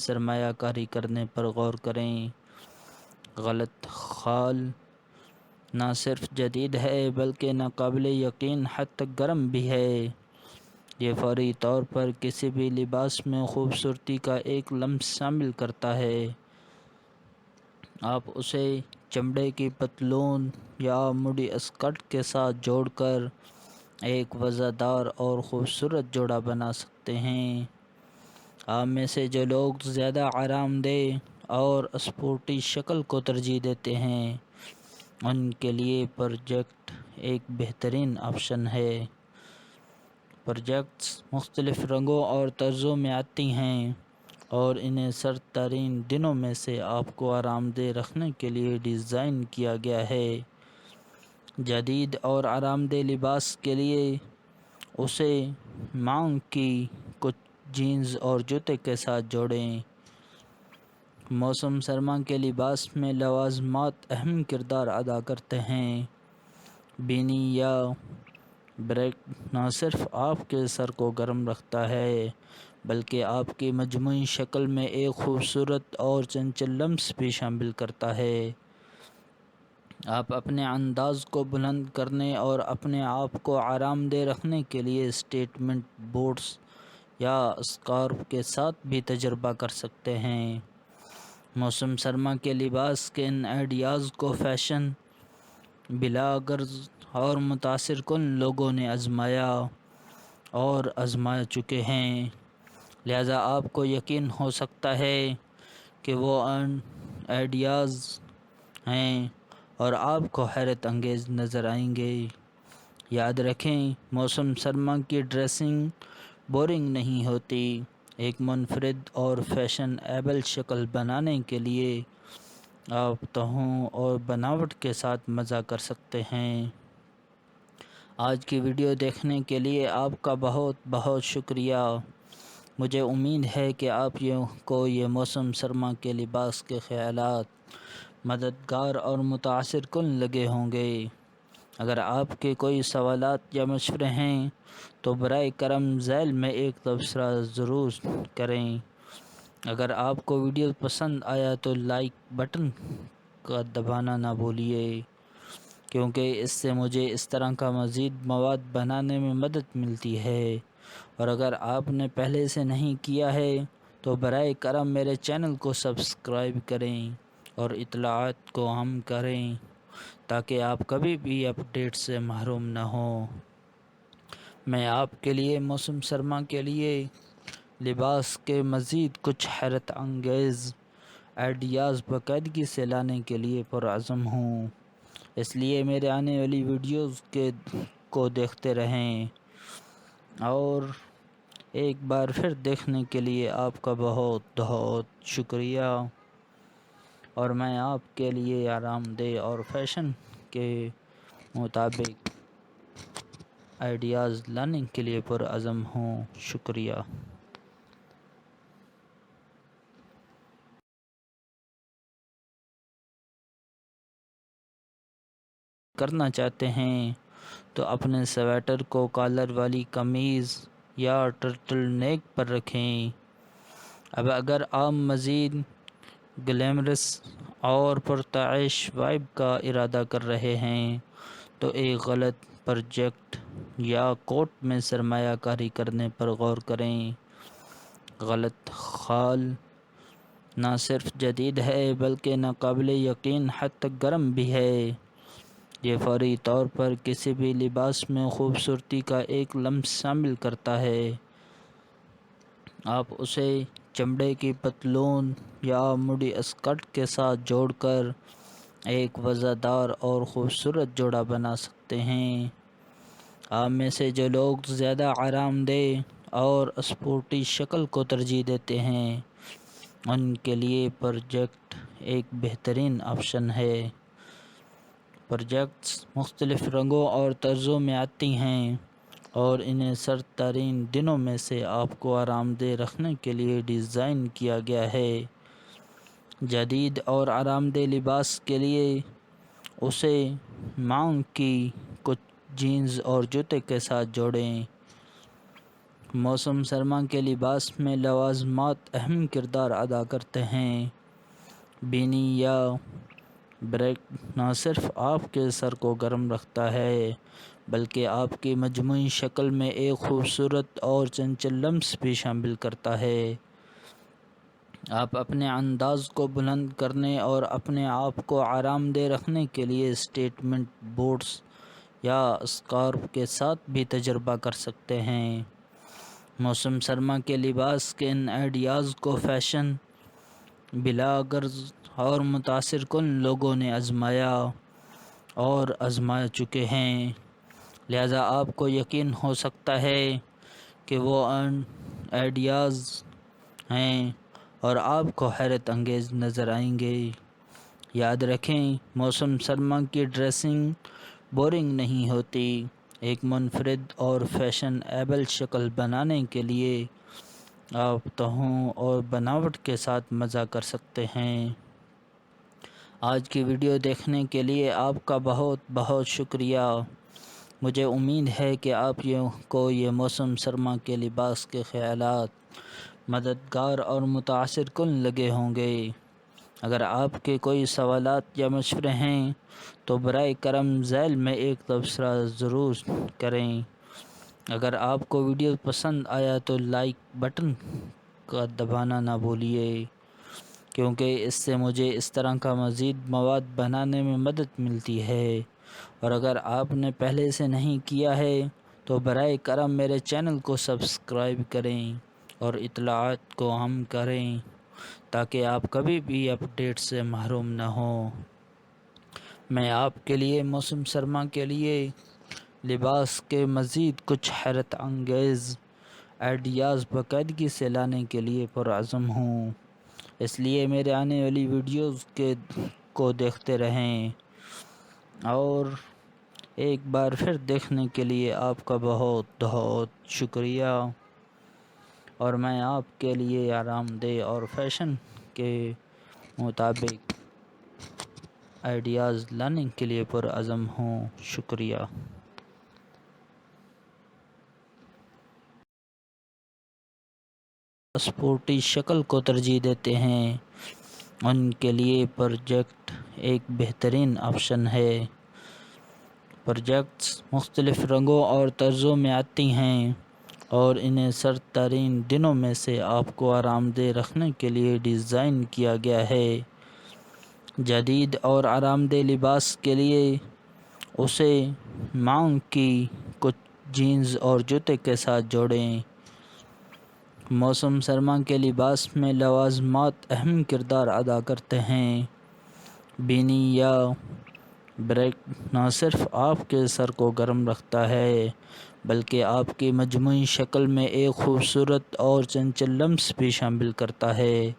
سرمایہ کاری کرنے پر غور کریں۔ غلط خال نہ صرف جدید ہے بلکہ ناقابل یقین حد تک گرم بھی ہے۔ یہ فوری طور پر کسی بھی لباس میں خوبصورتی کا ایک لمس شامل کرتا ہے۔ آپ اسے چمڑے کی پتلون یا مڈی اسکرٹ کے ساتھ جوڑ کر ایک وزردار اور خوبصورت جوڑا بنا سکتے ہیں۔ آپ میں سے جو لوگ زیادہ آرام دہ اور اسپورٹی شکل کو ترجیح دیتے ہیں ان کے لیے پروجیکٹ ایک بہترین آپشن ہے۔ پروجیکٹس مختلف رنگوں اور طرزوں میں آتی ہیں اور انہیں سرد ترین دنوں میں سے آپ کو آرام دہ رکھنے کے لیے ڈیزائن کیا گیا ہے۔ جدید اور آرام دہ لباس کے لیے اسے مانگ کی کچھ جینز اور جوتے کے ساتھ جوڑیں۔ موسم سرما کے لباس میں لوازمات اہم کردار ادا کرتے ہیں۔ بینی یا بریک نہ صرف آپ کے سر کو گرم رکھتا ہے بلکہ آپ کی مجموعی شکل میں ایک خوبصورت اور چنچل لمس بھی شامل کرتا ہے۔ آپ اپنے انداز کو بلند کرنے اور اپنے آپ کو آرام دہ رکھنے کے لیے اسٹیٹمنٹ بوٹس یا اسکارف کے ساتھ بھی تجربہ کر سکتے ہیں۔ موسم سرما کے لباس کے ان آئیڈیاز کو فیشن بلاگرز اور متاثر کن لوگوں نے آزما چکے ہیں، لہذا آپ کو یقین ہو سکتا ہے کہ وہ آئیڈیاز ہیں اور آپ کو حیرت انگیز نظر آئیں گے۔ یاد رکھیں، موسم سرما کی ڈریسنگ بورنگ نہیں ہوتی۔ ایک منفرد اور فیشن ایبل شکل بنانے کے لیے آپ تہوں اور بناوٹ کے ساتھ مزہ کر سکتے ہیں۔ آج کی ویڈیو دیکھنے کے لیے آپ کا بہت بہت شکریہ۔ مجھے امید ہے کہ آپ کو یہ موسم سرما کے لباس کے خیالات مددگار اور متاثر کن لگے ہوں گے۔ اگر آپ کے کوئی سوالات یا مشورے ہیں تو برائے کرم ذیل میں ایک تبصرہ ضرور کریں۔ اگر آپ کو ویڈیو پسند آیا تو لائک بٹن کا دبانا نہ بھولیے، کیونکہ اس سے مجھے اس طرح کا مزید مواد بنانے میں مدد ملتی ہے۔ اور اگر آپ نے پہلے سے نہیں کیا ہے تو برائے کرم میرے چینل کو سبسکرائب کریں اور اطلاعات کو عام کریں تاکہ آپ کبھی بھی اپڈیٹ سے محروم نہ ہوں۔ میں آپ کے لیے موسم سرما کے لیے لباس کے مزید کچھ حیرت انگیز آئیڈیاز باقاعدگی سے لانے کے لیے پرعزم ہوں، اس لیے میرے آنے والی ویڈیوز کو دیکھتے رہیں۔ اور ایک بار پھر دیکھنے کے لیے آپ کا بہت بہت شکریہ۔ اور میں آپ کے لیے آرام دہ اور فیشن کے مطابق آئیڈیاز لانے کے لیے پرعزم ہوں۔ شکریہ۔ کرنا چاہتے ہیں تو اپنے سویٹر کو کالر والی قمیض یا ٹرٹل نیک پر رکھیں۔ اب اگر آپ مزید گلیمرس اور پرتعیش وائب کا ارادہ کر رہے ہیں تو ایک غلط پروجیکٹ یا کوٹ میں سرمایہ کاری کرنے پر غور کریں۔ غلط خال نہ صرف جدید ہے بلکہ ناقابل یقین حد تک گرم بھی ہے۔ یہ فوری طور پر کسی بھی لباس میں خوبصورتی کا ایک لمس شامل کرتا ہے۔ آپ اسے چمڑے کی پتلون یا مڈی اسکرٹ کے ساتھ جوڑ کر ایک وزردار اور خوبصورت جوڑا بنا سکتے ہیں۔ آپ میں سے جو لوگ زیادہ آرام دہ اور اسپورٹی شکل کو ترجیح دیتے ہیں ان کے لیے پروجیکٹ ایک بہترین آپشن ہے۔ پروجیکٹس مختلف رنگوں اور طرزوں میں آتی ہیں اور انہیں سرد ترین دنوں میں سے آپ کو آرام دہ رکھنے کے لیے ڈیزائن کیا گیا ہے۔ جدید اور آرام دہ لباس کے لیے اسے مانگ کی کچھ جینز اور جوتے کے ساتھ جوڑیں۔ موسم سرما کے لباس میں لوازمات اہم کردار ادا کرتے ہیں۔ بینی یا بریک نہ صرف آپ کے سر کو گرم رکھتا ہے بلکہ آپ کی مجموعی شکل میں ایک خوبصورت اور چنچل لمس بھی شامل کرتا ہے۔ آپ اپنے انداز کو بلند کرنے اور اپنے آپ کو آرام دہ رکھنے کے لیے اسٹیٹمنٹ بوٹس یا اسکارف کے ساتھ بھی تجربہ کر سکتے ہیں۔ موسم سرما کے لباس کے ان آئیڈیاز کو فیشن بلاگرز اور متاثر کن لوگوں نے آزمایا چکے ہیں، لہذا آپ کو یقین ہو سکتا ہے کہ وہ آئیڈیاز ہیں اور آپ کو حیرت انگیز نظر آئیں گے۔ یاد رکھیں، موسم سرما کی ڈریسنگ بورنگ نہیں ہوتی۔ ایک منفرد اور فیشن ایبل شکل بنانے کے لیے آپ تہوں اور بناوٹ کے ساتھ مزہ کر سکتے ہیں۔ آج کی ویڈیو دیکھنے کے لیے آپ کا بہت بہت شکریہ۔ مجھے امید ہے کہ آپ کو یہ موسم سرما کے لباس کے خیالات مددگار اور متاثر کن لگے ہوں گے۔ اگر آپ کے کوئی سوالات یا مشورے ہیں تو برائے کرم ذیل میں ایک تبصرہ ضرور کریں۔ اگر آپ کو ویڈیو پسند آیا تو لائک بٹن کا دبانا نہ بھولیے، کیونکہ اس سے مجھے اس طرح کا مزید مواد بنانے میں مدد ملتی ہے۔ اور اگر آپ نے پہلے سے نہیں کیا ہے تو برائے کرم میرے چینل کو سبسکرائب کریں اور اطلاعات کو عام کریں تاکہ آپ کبھی بھی اپڈیٹ سے محروم نہ ہوں۔ میں آپ کے لیے موسم سرما کے لیے لباس کے مزید کچھ حیرت انگیز آئیڈیاز باقاعدگی سے لانے کے لیے پرعزم ہوں، اس لیے میرے آنے والی ویڈیوز کو دیکھتے رہیں۔ اور ایک بار پھر دیکھنے کے لیے آپ کا بہت بہت شکریہ۔ اور میں آپ کے لیے آرام دہ اور فیشن کے مطابق آئیڈیاز لانے کے لیے پرعزم ہوں۔ شکریہ۔ اسپورٹی شکل کو ترجیح دیتے ہیں، ان کے لیے پروجیکٹ ایک بہترین آپشن ہے۔ پروجیکٹس مختلف رنگوں اور طرزوں میں آتی ہیں اور انہیں سرد ترین دنوں میں سے آپ کو آرام دہ رکھنے کے لیے ڈیزائن کیا گیا ہے۔ جدید اور آرام دہ لباس کے لیے اسے مانگ کی کچھ جینز اور جوتے کے ساتھ جوڑیں۔ موسم سرما کے لباس میں لوازمات اہم کردار ادا کرتے ہیں۔ بینی یا بریک نہ صرف آپ کے سر کو گرم رکھتا ہے بلکہ آپ کی مجموعی شکل میں ایک خوبصورت اور چنچل لمس بھی شامل کرتا ہے۔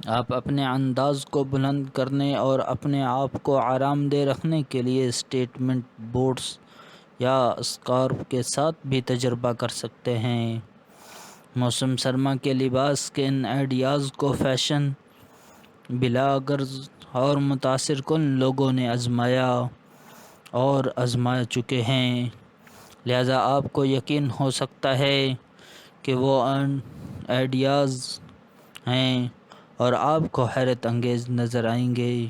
آپ اپنے انداز کو بلند کرنے اور اپنے آپ کو آرام دہ رکھنے کے لیے اسٹیٹمنٹ بوٹس یا اسکارف کے ساتھ بھی تجربہ کر سکتے ہیں۔ موسم سرما کے لباس کے ان آئیڈیاز کو فیشن بلاگرز اور متاثر کن لوگوں نے آزمایا چکے ہیں، لہذا آپ کو یقین ہو سکتا ہے کہ وہ آئیڈیاز ہیں اور آپ کو حیرت انگیز نظر آئیں گے۔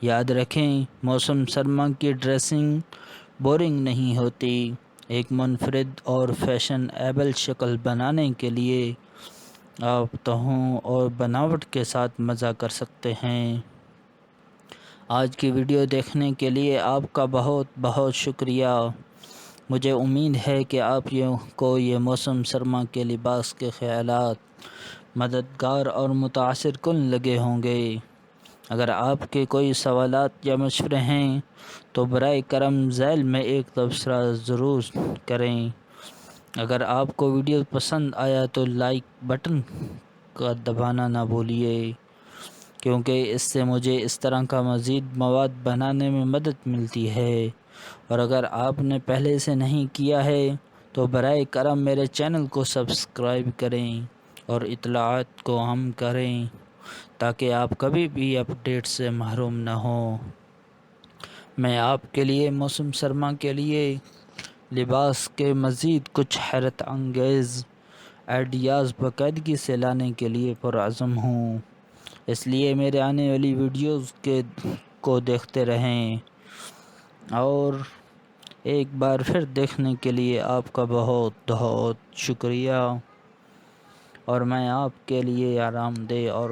یاد رکھیں، موسم سرما کی ڈریسنگ بورنگ نہیں ہوتی۔ ایک منفرد اور فیشن ایبل شکل بنانے کے لیے آپ تہوں اور بناوٹ کے ساتھ مزہ کر سکتے ہیں۔ آج کی ویڈیو دیکھنے کے لیے آپ کا بہت بہت شکریہ۔ مجھے امید ہے کہ آپ کو یہ موسم سرما کے لباس کے خیالات مددگار اور متاثر کن لگے ہوں گے۔ اگر آپ کے کوئی سوالات یا مشورے ہیں تو برائے کرم ذیل میں ایک تبصرہ ضرور کریں۔ اگر آپ کو ویڈیو پسند آیا تو لائک بٹن کا دبانا نہ بھولیے، کیونکہ اس سے مجھے اس طرح کا مزید مواد بنانے میں مدد ملتی ہے۔ اور اگر آپ نے پہلے سے نہیں کیا ہے تو برائے کرم میرے چینل کو سبسکرائب کریں اور اطلاعات کو عام کریں تاکہ آپ کبھی بھی اپڈیٹ سے محروم نہ ہوں۔ میں آپ کے لیے موسم سرما کے لیے لباس کے مزید کچھ حیرت انگیز آئیڈیاز باقاعدگی سے لانے کے لیے پرعزم ہوں، اس لیے میرے آنے والی ویڈیوز کو دیکھتے رہیں، اور ایک بار پھر دیکھنے کے لیے آپ کا بہت بہت شکریہ، اور میں آپ کے لیے آرام دہ اور